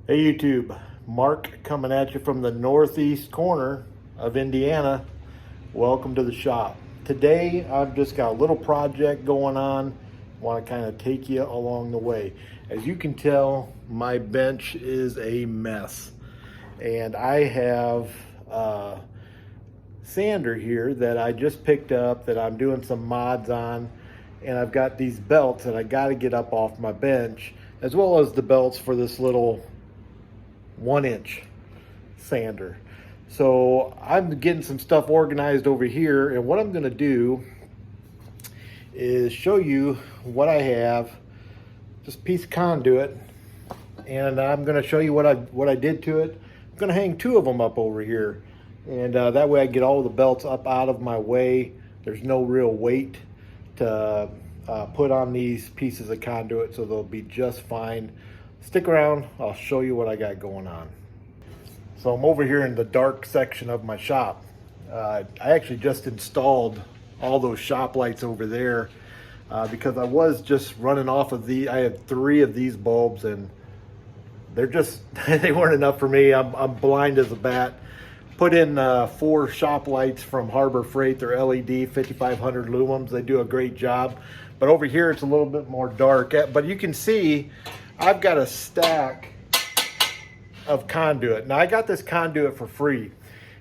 Hey YouTube, Mark coming at you from the northeast corner of Indiana. Welcome to the shop. Today I've just got a little project going on. Want to kind of take you along the way. As you can tell, my bench is a mess. And I have a sander here that I just picked up that I'm doing some mods on. And I've got these belts that I got to get up off my bench, as well as the belts for this little 1-inch sander. So I'm getting some stuff organized over here, and what I'm going to do is show you what I have. Just a piece of conduit, and I'm going to show you what I did to it. I'm going to hang 2 of them up over here, and that way I get all the belts up out of my way. There's no real weight to put on these pieces of conduit, so they'll be just fine. Stick around, I'll show you what I got going on. So I'm over here in the dark section of my shop. I actually just installed all those shop lights over there because I was just running off of I had 3 of these bulbs, and they're just, they weren't enough for me. I'm blind as a bat. Put in 4 shop lights from Harbor Freight. They're LED 5500 lumens. They do a great job. But over here it's a little bit more dark. But you can see I've got a stack of conduit. Now I got this conduit for free,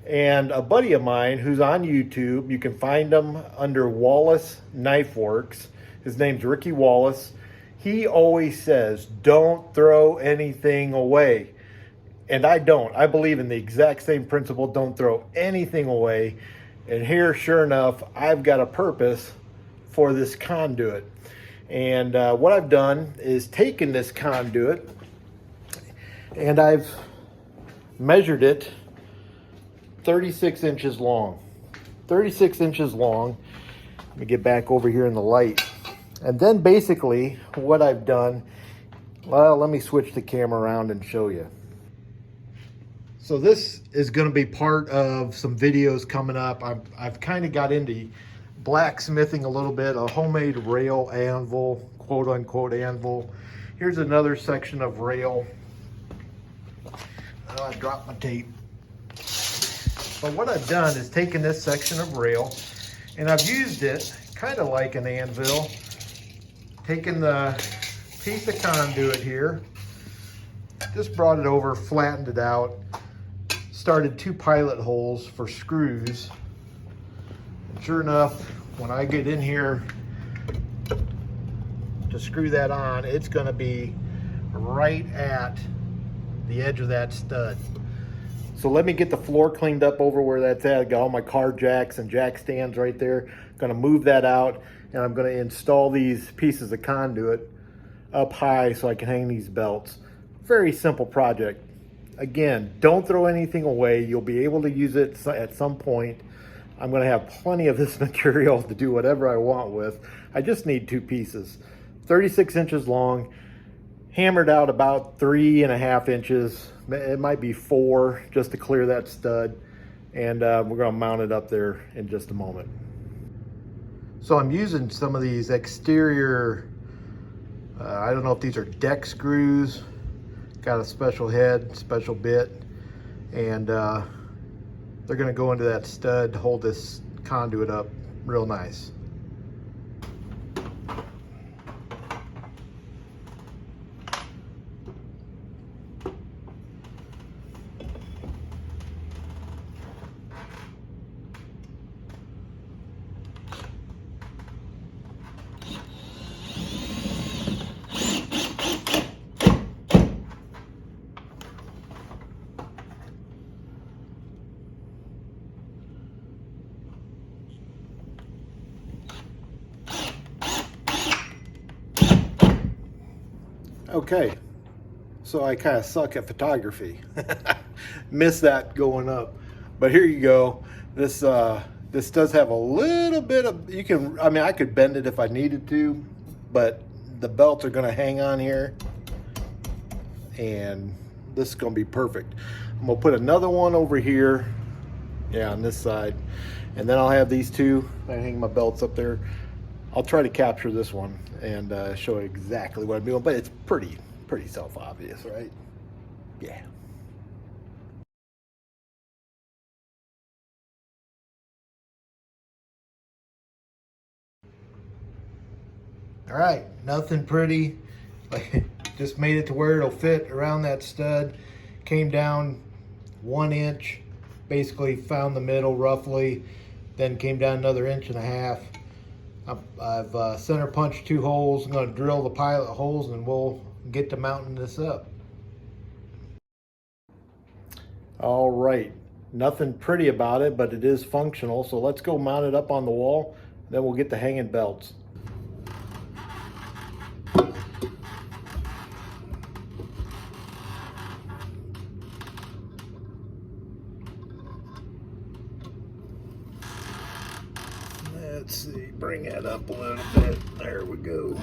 and a buddy of mine who's on YouTube, you can find him under Wallace Knife Works. His name's Ricky Wallace. He always says, don't throw anything away. And I don't. I believe in the exact same principle, don't throw anything away. And here, sure enough, I've got a purpose for this conduit. And what I've done is taken this conduit and I've measured it 36 inches long. 36 inches long. Let me get back over here in the light. And then basically what I've done, well, let me switch the camera around and show you. So this is going to be part of some videos coming up. I've kind of got into blacksmithing a little bit, a homemade rail anvil, quote unquote anvil. Here's another section of rail. Oh, I dropped my tape. But what I've done is taken this section of rail and I've used it kind of like an anvil. Taken the piece of conduit here, just brought it over, flattened it out, started 2 pilot holes for screws. And sure enough, when I get in here to screw that on, it's going to be right at the edge of that stud. So let me get the floor cleaned up over where that's at. I got all my car jacks and jack stands right there. Going to move that out, and I'm going to install these pieces of conduit up high so I can hang these belts. Very simple project. Again, don't throw anything away. You'll be able to use it at some point. I'm going to have plenty of this material to do whatever I want with. I just need 2 pieces. 36 inches long, hammered out about 3.5 inches. It might be 4 just to clear that stud. And we're going to mount it up there in just a moment. So I'm using some of these exterior, I don't know if these are deck screws. Got a special head, special bit, and they're going to go into that stud to hold this conduit up real nice. Okay, so I kind of suck at photography. Miss that going up, but here you go. This does have a little bit of, I mean, I could bend it if I needed to, but the belts are going to hang on here, and this is going to be perfect. I'm going to put another one over here, yeah, on this side, and then I'll have these 2. I hang my belts up there. I'll try to capture this one and show exactly what I'm doing, but it's pretty self-obvious, right? Yeah. All right, nothing pretty. Just made it to where it'll fit around that stud. Came down 1 inch, basically found the middle roughly, then came down another 1.5 inches. I've center punched 2 holes. I'm going to drill the pilot holes and we'll get to mounting this up. All right, nothing pretty about it, but it is functional. So let's go mount it up on the wall. Then we'll get the hanging belts. Let's see, bring that up a little bit. There we go.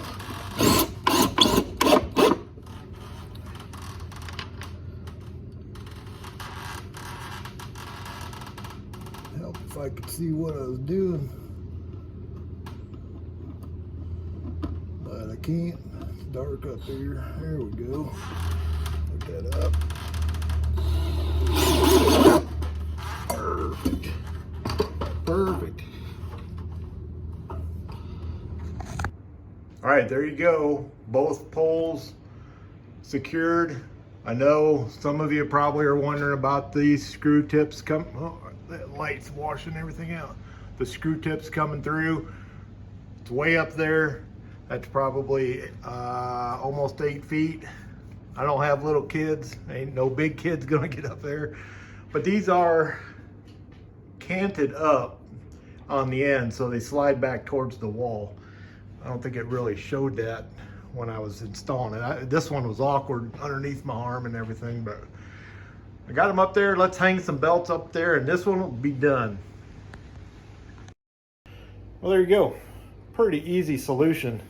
Help if I could see what I was doing. But I can't. It's dark up here. There we go. Put that up. Perfect. Perfect. All right, there you go. Both poles secured. I know some of you probably are wondering about these screw tips oh, that light's washing everything out. The screw tips coming through. It's way up there. That's probably almost 8 feet. I don't have little kids. Ain't no big kids gonna get up there. But these are canted up on the end, so they slide back towards the wall. I don't think it really showed that when I was installing it. This one was awkward underneath my arm and everything, but I got them up there. Let's hang some belts up there and this one will be done. Well, there you go. Pretty easy solution.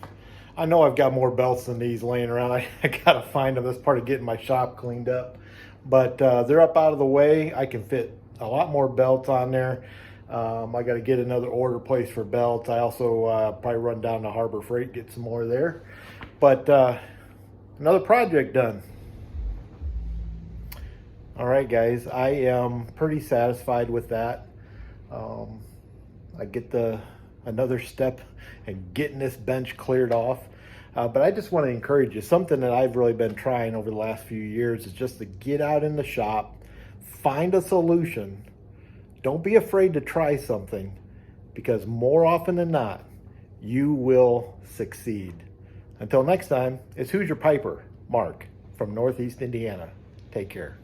I know I've got more belts than these laying around. I gotta find them. That's part of getting my shop cleaned up. But they're up out of the way. I can fit a lot more belts on there. I got to get another order placed for belts. I also probably run down to Harbor Freight, get some more there. But another project done. All right, guys, I am pretty satisfied with that. I get another step in getting this bench cleared off. But I just want to encourage you. Something that I've really been trying over the last few years is just to get out in the shop, find a solution. Don't be afraid to try something, because more often than not, you will succeed. Until next time, it's Hoosier Piper, Mark, from Northeast Indiana. Take care.